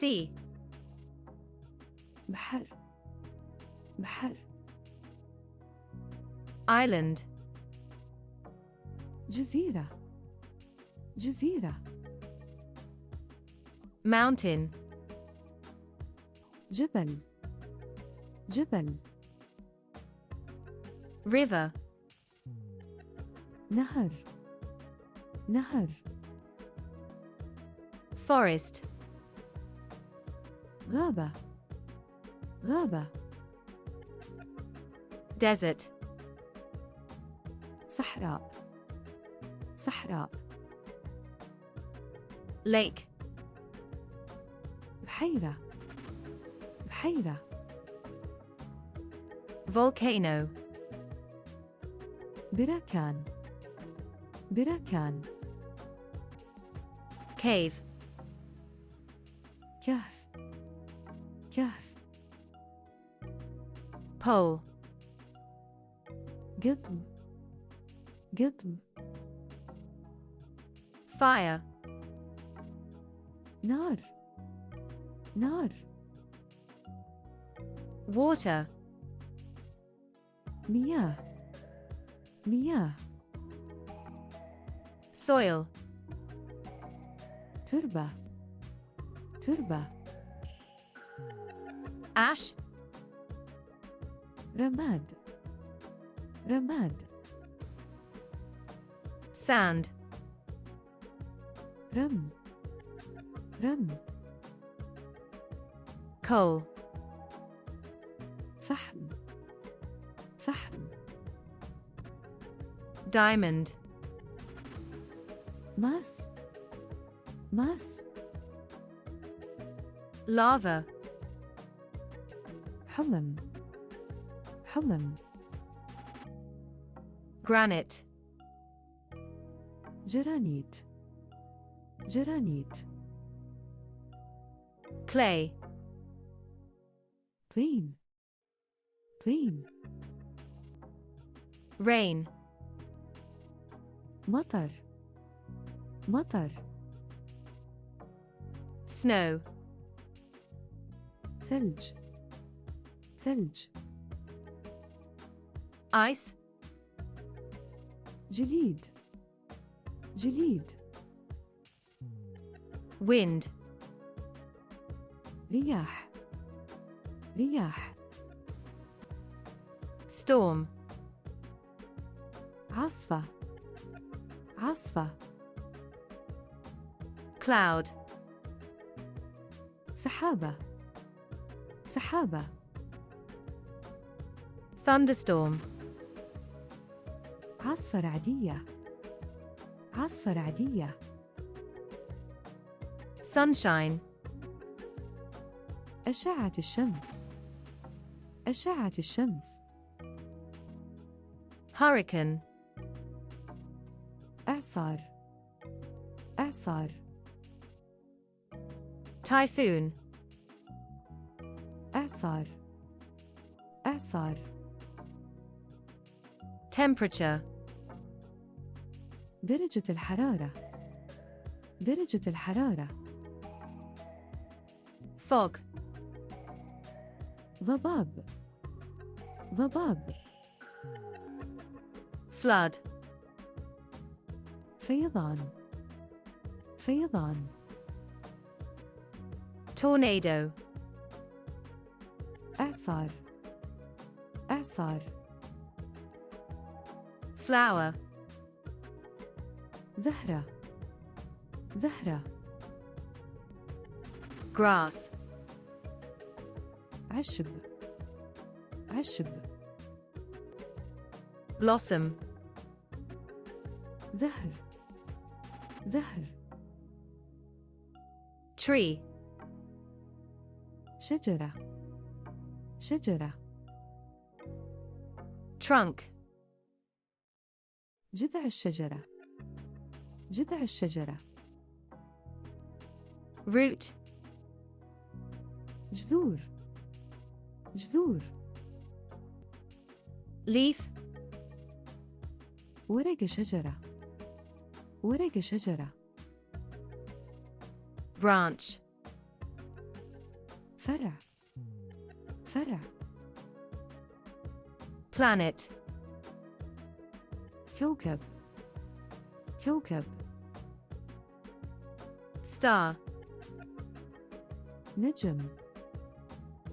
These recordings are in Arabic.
Sea. بحر بحر Island. جزيرة جزيرة Mountain. جبل جبل River. نهر نهر Forest. غابة غابة Desert. صحراء صحراء Lake. بحيرة بحيرة Volcano. بركان بركان Cave. كهف كهف Pole. قطب قطب Fire. نار نار Water. مياه مياه Soil. تربة تربة Ash. رماد رماد Sand. رم رم Coal. فحم فحم Diamond. ماس ماس Lava. حمم حمم Granite. جرانيت جرانيت Clay. طين طين Rain. مطر مطر Snow. ثلج ثلج Ice. جليد جليد Wind. رياح رياح Storm. عاصفة عاصفة Cloud. سحابة سحابة Thunderstorm. عاصفة رعدية عاصفة رعدية Sunshine. أشعة الشمس أشعة الشمس Hurricane. إعصار إعصار Typhoon. إعصار إعصار Temperature. درجة الحرارة درجة الحرارة Fog. ضباب ضباب Flood. فيضان فيضان Tornado. إعصار إعصار Flower. زهرة زهرة Grass. عشب عشب Blossom. زهر زهر Tree. شجرة شجرة Trunk. جذع الشجرة جذع الشجرة Root. جذور جذور Leaf. ورق شجرة ورق شجرة Branch. فرع فرع planet, كوكب كوكب star, نجم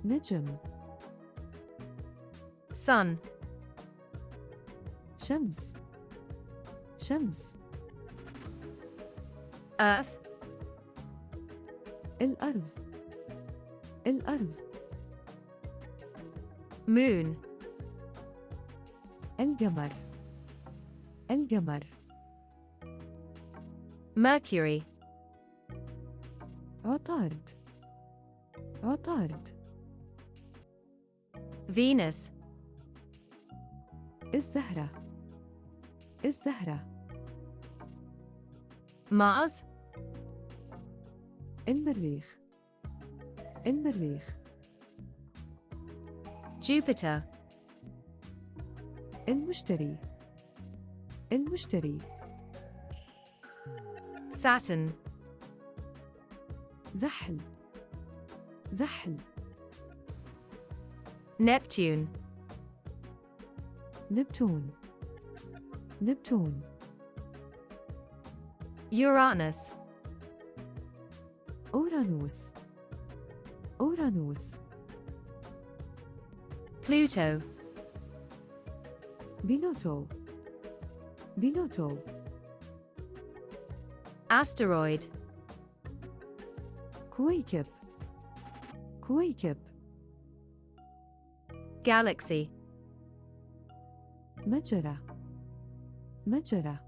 نجم sun, شمس شمس earth, الأرض الأرض moon, القمر القمر Mercury, عطارد عطارد Venus, الزهرة الزهرة Mars, المريخ المريخ Jupiter, المشتري المشتري Saturn, زحل زحل Neptune, نبتون نبتون Uranus, أورانوس أورانوس Pluto, بينوتو بينوتو Asteroid, كويكب كويكب Galaxy, مجرة مجرة